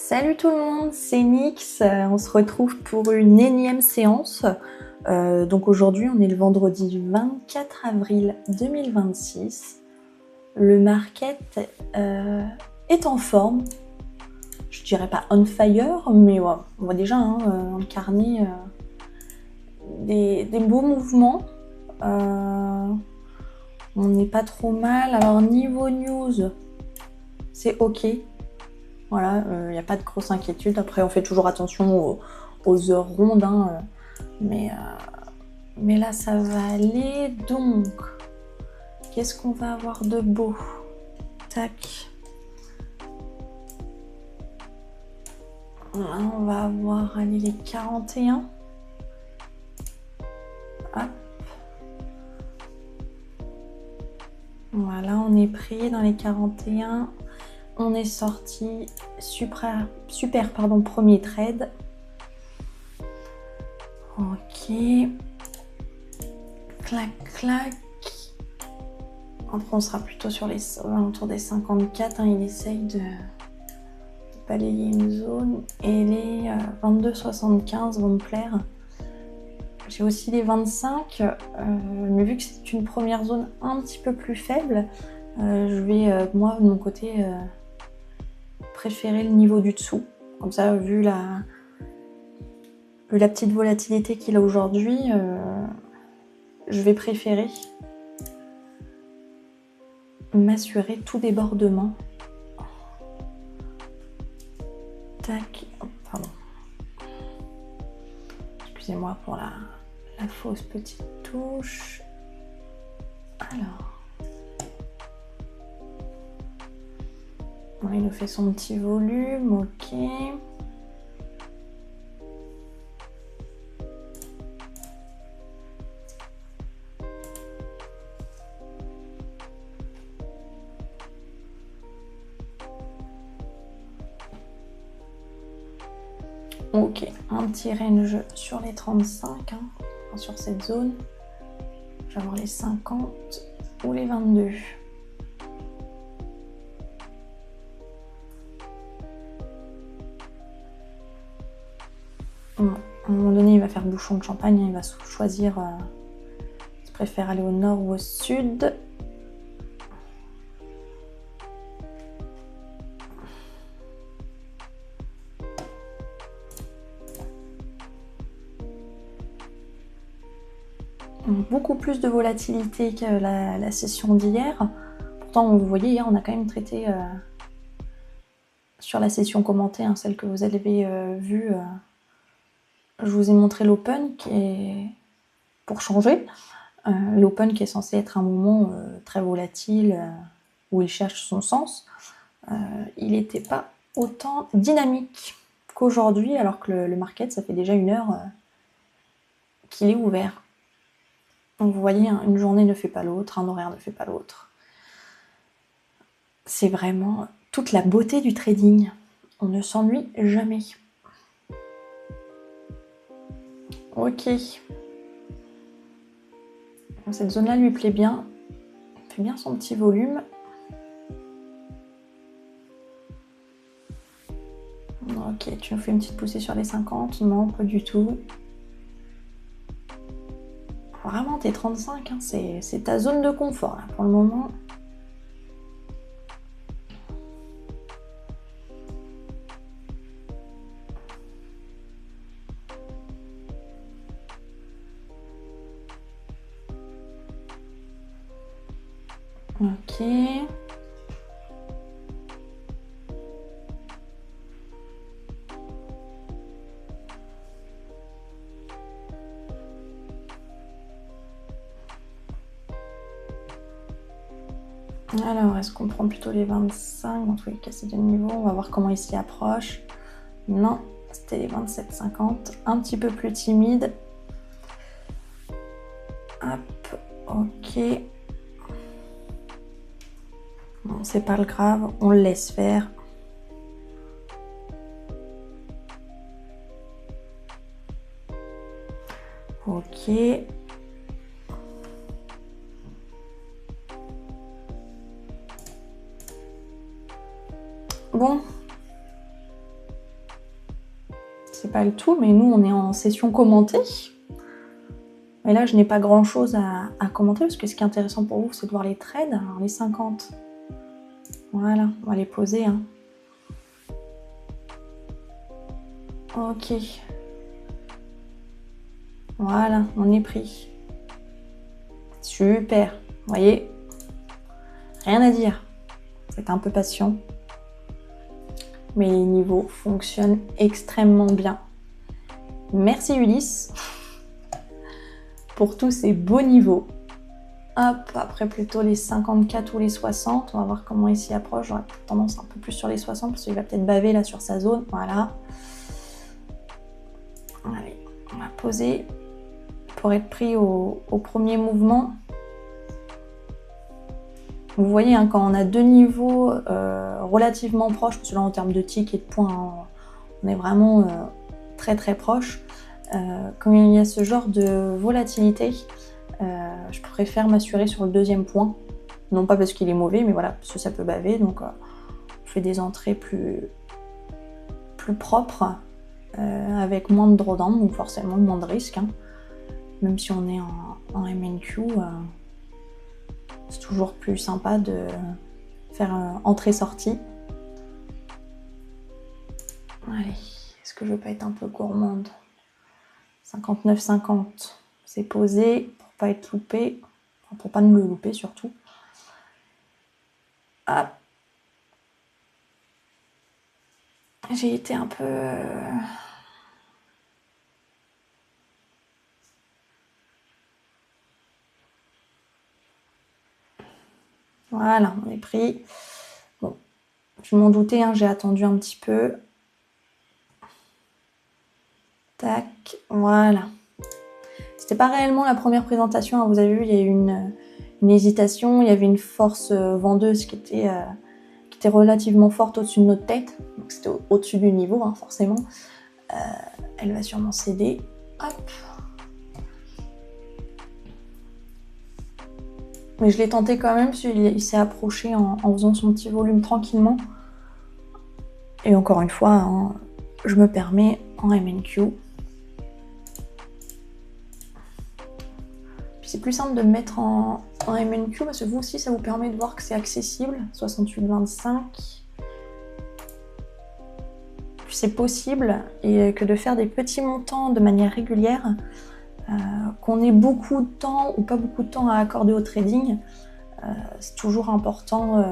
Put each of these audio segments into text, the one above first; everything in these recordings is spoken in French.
Salut tout le monde, c'est Nix. On se retrouve pour une énième séance. Donc aujourd'hui, on est le vendredi 24 avril 2026. Le market est en forme. Je dirais pas on fire, mais ouais, on voit déjà incarner des beaux mouvements. On n'est pas trop mal. Alors niveau news, c'est ok. Voilà, il n'y a pas de grosse inquiétude. Après, on fait toujours attention aux heures rondes, mais là, ça va aller. Donc, qu'est-ce qu'on va avoir de beau? Tac. Là, on va avoir allez, les 41. Hop. Voilà, on est pris dans les 41. On est sorti super premier trade. Ok. Clac, clac. Après, on sera plutôt sur les alentours des 54. Il essaye de balayer une zone. Et les 22,75 vont me plaire. J'ai aussi les 25. Mais vu que c'est une première zone un petit peu plus faible, je vais, moi, de mon côté, préférer le niveau du dessous. Comme ça, vu la petite volatilité qu'il a aujourd'hui, je vais préférer m'assurer tout débordement. Tac, oh, pardon. Excusez-moi pour la fausse petite touche. Alors. Bon, il nous fait son petit volume, ok. Ok, un petit range sur les 35, sur cette zone. Je vais avoir les 50 ou les 22. Bon, à un moment donné, il va faire bouchon de champagne, il va choisir s'il préfère aller au nord ou au sud. Beaucoup plus de volatilité que la session d'hier. Pourtant, vous voyez, hier, on a quand même traité sur la session commentée, celle que vous avez vue. Je vous ai montré l'open qui est pour changer. L'open qui est censé être un moment très volatile où il cherche son sens. Il n'était pas autant dynamique qu'aujourd'hui, alors que le market, ça fait déjà une heure qu'il est ouvert. Donc vous voyez, une journée ne fait pas l'autre, un horaire ne fait pas l'autre. C'est vraiment toute la beauté du trading. On ne s'ennuie jamais. Ok. Cette zone-là lui plaît bien. Il fait bien son petit volume. Ok, tu nous fais une petite poussée sur les 50? Non, pas du tout. Vraiment, t'es 35, c'est ta zone de confort, là, pour le moment. Ok. Alors, est-ce qu'on prend plutôt les 25? Dans tous les cas, c'est de niveau. On va voir comment il s'y approche. Non, c'était les 27,50. Un petit peu plus timide. Hop, ok. Bon, c'est pas le grave, on le laisse faire. Ok. Bon. pas le tout, mais nous, on est en session commentée. Et là, je n'ai pas grand-chose à commenter, parce que ce qui est intéressant pour vous, c'est de voir les trades, alors les 50. Voilà, on va les poser. Hein. Ok. Voilà, on est pris. Super. Vous voyez, rien à dire. C'est un peu patient. Mais les niveaux fonctionnent extrêmement bien. Merci Ulysse pour tous ces beaux niveaux. Hop, après plutôt les 54 ou les 60. On va voir comment il s'y approche. J'aurais tendance un peu plus sur les 60 parce qu'il va peut-être baver là sur sa zone. Voilà. Allez, on va poser pour être pris au premier mouvement. Vous voyez, hein, quand on a deux niveaux relativement proches, parce que là en termes de tick et de points, hein, on est vraiment très très proche. Quand il y a ce genre de volatilité, je préfère m'assurer sur le deuxième point. Non pas parce qu'il est mauvais, mais voilà, parce que ça peut baver. Donc je fais des entrées plus propres, avec moins de drawdown, donc forcément moins de risques. Hein. Même si on est en MNQ, c'est toujours plus sympa de faire entrée-sortie. Allez, est-ce que je veux pas être un peu gourmande? 59,50, c'est posé pour pas être loupé, enfin, pour pas nous le louper surtout. Hop. J'ai été un peu... Voilà, on est pris. Bon, je m'en doutais, hein, j'ai attendu un petit peu. Tac, voilà. C'était pas réellement la première présentation, hein, vous avez vu, il y a eu une hésitation, il y avait une force vendeuse qui était relativement forte au-dessus de notre tête. Donc c'était au-dessus du niveau, hein, forcément. Elle va sûrement céder. Hop. Mais je l'ai tenté quand même, parce qu'il s'est approché en faisant son petit volume tranquillement. Et encore une fois, hein, je me permets en MNQ. Puis c'est plus simple de me mettre en MNQ, parce que vous aussi, ça vous permet de voir que c'est accessible. 68,25. Puis c'est possible, et que de faire des petits montants de manière régulière, qu'on ait beaucoup de temps ou pas beaucoup de temps à accorder au trading, c'est toujours important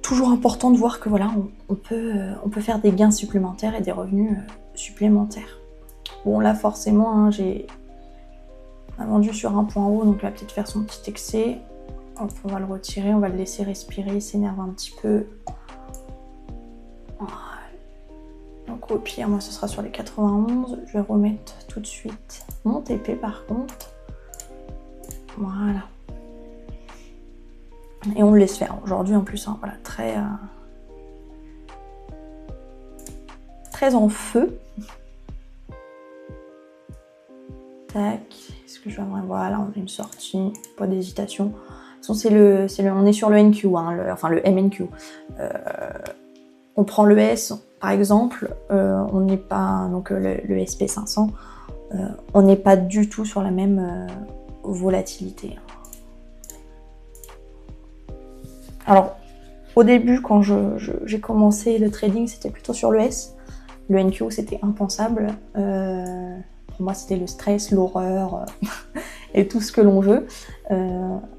de voir que voilà, on peut faire des gains supplémentaires et des revenus supplémentaires. Bon là forcément, hein, on a vendu sur un point haut, donc il va peut-être faire son petit excès. Hop, on va le retirer, on va le laisser respirer, s'énerve un petit peu. Voilà. Donc au pire, moi ce sera sur les 91. Je vais remettre tout de suite mon TP par contre. Voilà. Et on le laisse faire. Aujourd'hui en plus, hein, voilà, très en feu. Tac. Est-ce que je vais avoir... Voilà, on a une sortie, pas d'hésitation. De toute façon, on est sur le NQ, hein, enfin le MNQ. On prend le S par exemple, on n'est pas, donc le SP500, on n'est pas du tout sur la même volatilité. Alors, au début, quand j'ai commencé le trading, c'était plutôt sur le S. Le NQ, c'était impensable. Pour moi, c'était le stress, l'horreur et tout ce que l'on veut.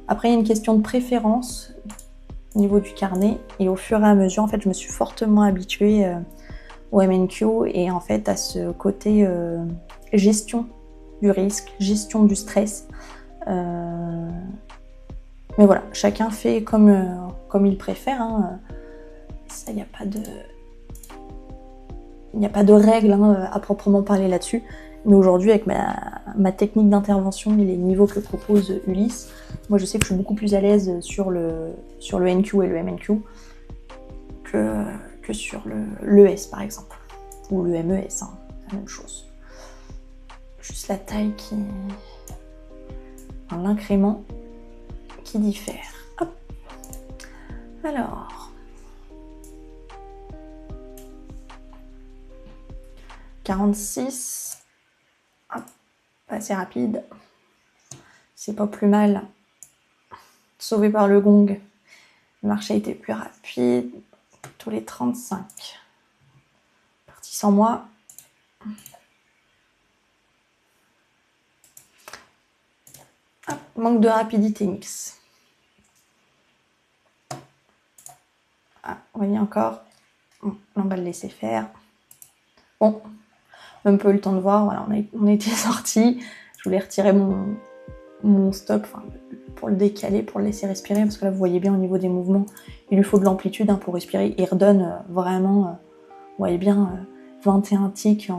Après, il y a une question de préférence au niveau du carnet. Et au fur et à mesure, en fait, je me suis fortement habituée au MNQ et en fait à ce côté gestion du risque, gestion du stress. Mais voilà, chacun fait comme il préfère. Hein. Ça, il n'y a pas de règles hein, à proprement parler là-dessus. Mais aujourd'hui, avec ma technique d'intervention et les niveaux que propose Ulysse, moi je sais que je suis beaucoup plus à l'aise sur le NQ et le MNQ que sur l'ES par exemple. Ou le MES, hein, la même chose. Juste la taille l'incrément qui diffère. Hop. Alors. 46. Hop, pas assez rapide. C'est pas plus mal. Sauvé par le gong. Le marché a été plus rapide. Tous les 35. Parti sans moi. Hop, manque de rapidité mix. Ah, vous voyez encore. Bon, on va le laisser faire. Bon, un peu le temps de voir. Voilà, on était sorti. Je voulais retirer mon stop pour le décaler, pour le laisser respirer. Parce que là, vous voyez bien au niveau des mouvements, il lui faut de l'amplitude pour respirer. Il redonne vraiment, vous voyez bien, 21 ticks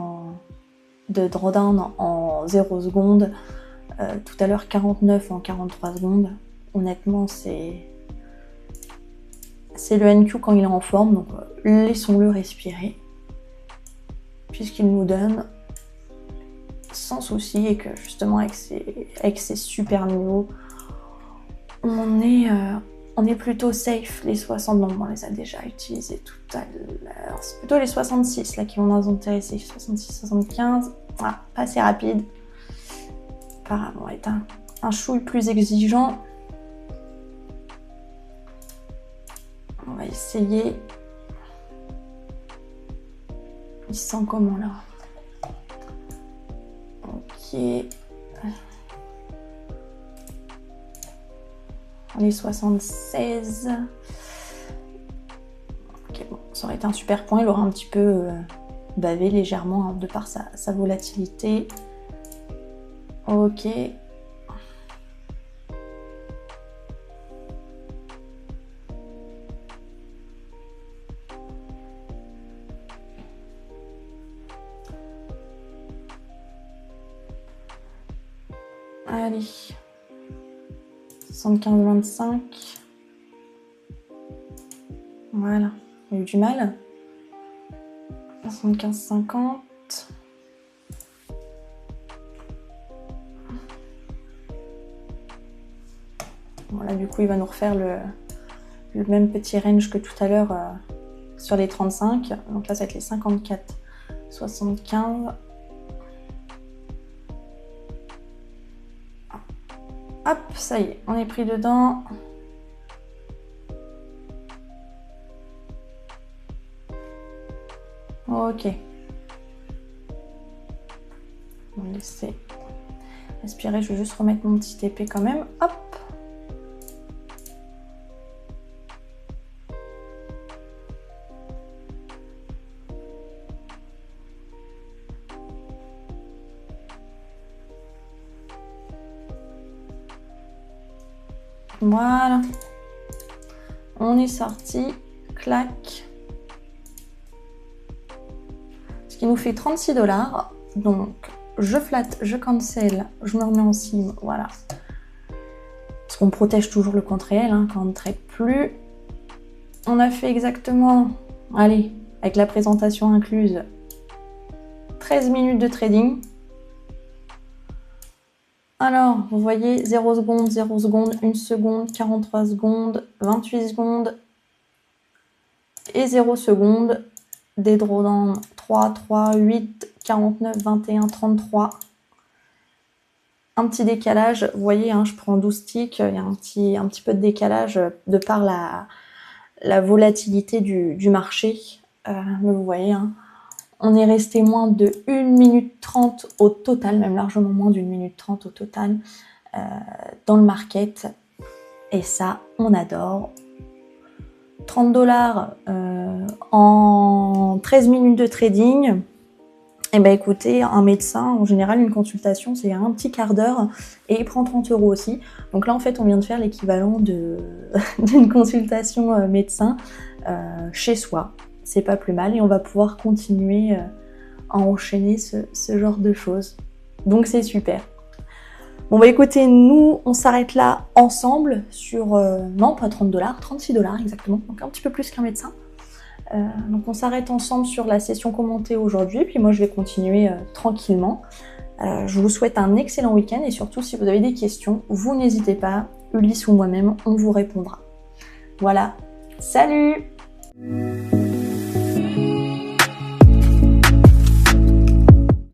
de drawdown en 0 secondes. Tout à l'heure, 49 en 43 secondes. Honnêtement, c'est le NQ quand il est en forme, donc laissons-le respirer, puisqu'il nous donne sans souci et que justement avec ses super niveaux, on est plutôt safe. Les 60, non, on les a déjà utilisés tout à l'heure. C'est plutôt les 66 là qui vont nous intéresser. 66, 75, voilà, pas assez rapide. Apparemment est un chouille plus exigeant. On va essayer. Il se sent comment là? Ok. Les 76. Ok, bon, ça aurait été un super point. Il aura un petit peu bavé légèrement de par sa volatilité. Ok. Allez. 75-25. Voilà. Il y a eu du mal. 75-50. Voilà, du coup, il va nous refaire le même petit range que tout à l'heure sur les 35. Donc là, ça va être les 54, 75. Hop, ça y est, on est pris dedans. Ok. On va laisser respirer. Je vais juste remettre mon petit épée quand même. Hop. Voilà. On est sorti. Clac. Ce qui nous fait 36 $. Donc, je flatte, je cancel, je me remets en sim. Voilà. Parce qu'on protège toujours le compte réel quand on ne trade plus. On a fait exactement, allez, avec la présentation incluse, 13 minutes de trading. Alors, vous voyez, 0 secondes, 0 secondes, 1 seconde, 43 secondes, 28 secondes et 0 secondes. Des drawdowns 3, 3, 8, 49, 21, 33. Un petit décalage, vous voyez, je prends 12 ticks, il y a un petit peu de décalage de par la volatilité du marché. Mais vous voyez, on est resté moins de 1 minute 30 au total, même largement moins d'1 minute 30 au total dans le market. Et ça, on adore. 30 $ en 13 minutes de trading. Et ben écoutez, un médecin, en général, une consultation, c'est un petit quart d'heure et il prend 30 € aussi. Donc là, en fait, on vient de faire l'équivalent d'une consultation médecin chez soi. C'est pas plus mal et on va pouvoir continuer à enchaîner ce genre de choses. Donc c'est super. Bon bah écoutez, nous on s'arrête là ensemble sur, non pas 30 $, 36 $ exactement, donc un petit peu plus qu'un médecin. Donc on s'arrête ensemble sur la session commentée aujourd'hui, puis moi je vais continuer tranquillement. Je vous souhaite un excellent week-end et surtout si vous avez des questions, vous n'hésitez pas, Ulysse ou moi-même, on vous répondra. Voilà, salut!